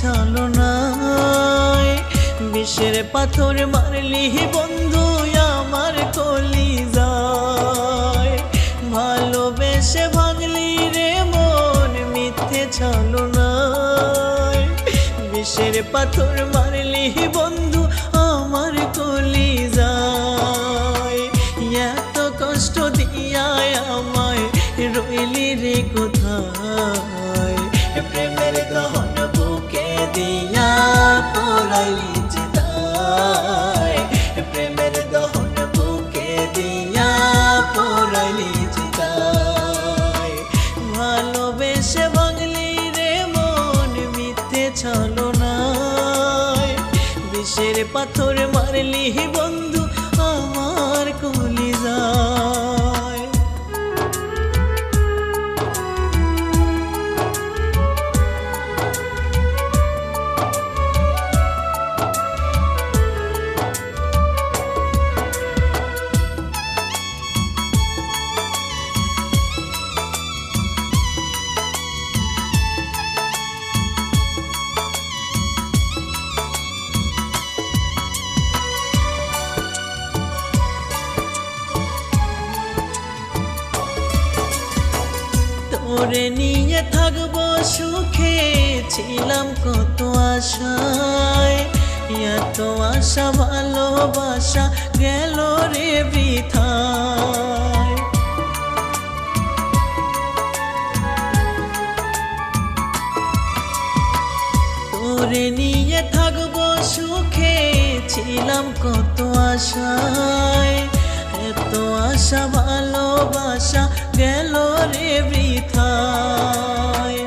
ছলনায় বিষের পাথর মারলি বন্ধু আমার কলিজায় ভালোবেসে ভাঙলি রে মন মিথ্যে ছলনায় বিষের পাথর মারলি বন্ধু আমার কলিজায় এত কষ্ট দিয়ায় আমায় রইলি রে কোথায় প্রেমের দহন বুকে দিয়া পোড়াইলি চিতায় প্রেমের দহন বুকে দিয়া পোড়াইলি চিতায় ভালোবেসে ভাঙলি রে মন মিথ্যে ছলনায় বিষের পাথর মারলি বন্ধু আমার কলিজায় তোরে নিয়ে থাকবো সুখে ছিলাম কত আশায় এত আশা ভালোবাসা গেল রে বৃথায় তোরে নিয়ে থাকবো সুখে ছিলাম কত আশায় এত আশা ভালোবাসা গেল রে বৃথায়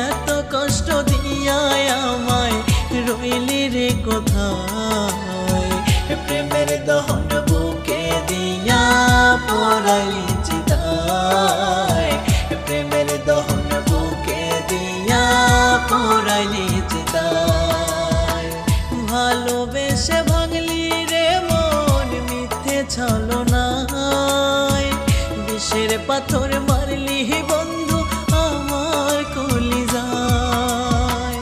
এত কষ্ট দিয়ায় আমায় রইলি রে কোথায় প্রেমের দহন বুকে দিয়া পোড়াইলি চিতায় প্রেমের দহন বুকে দিয়া পোড়াইলি চিতায় ভালোবেসে ভাঙলি রে মন মিথ্যে ছলনায় বিষের পাথর মারলি বন্ধু আমার কলিজায়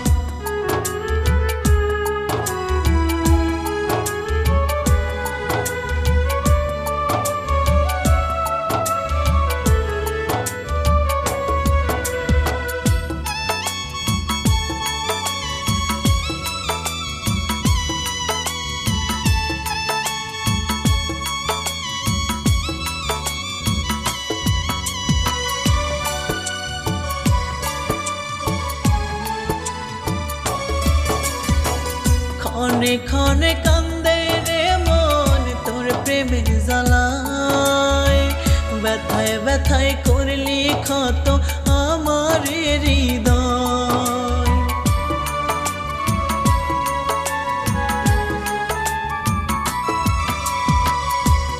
ক্ষণে ক্ষণে কান্দে রে মন তোর প্রেমের জ্বালায় ব্যথায় ব্যথায় করলি ক্ষত আমার হৃদয়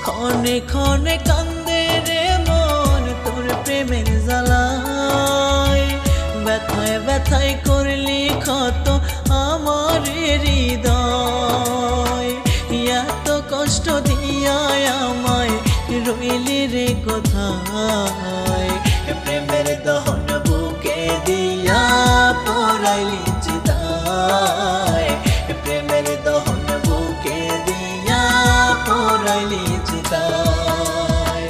ক্ষণে ক্ষণে কান্দে রে মন তোর প্রেমের জ্বালায় ব্যথায় ব্যথায় করলি ক্ষত আমার হৃদয় এত কষ্ট দিয়ায় আমায় রইলি রে কোথায় প্রেমের দহন বুকে দিয়া পোড়াইলি চিতায় প্রেমের দহন বুকে দিয়া পোড়াইলি চিতায়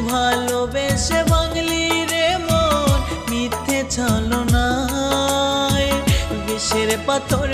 ভালোবেসে ভাঙলি রে মন মিথ্যে ছলনায় বিষের পাথর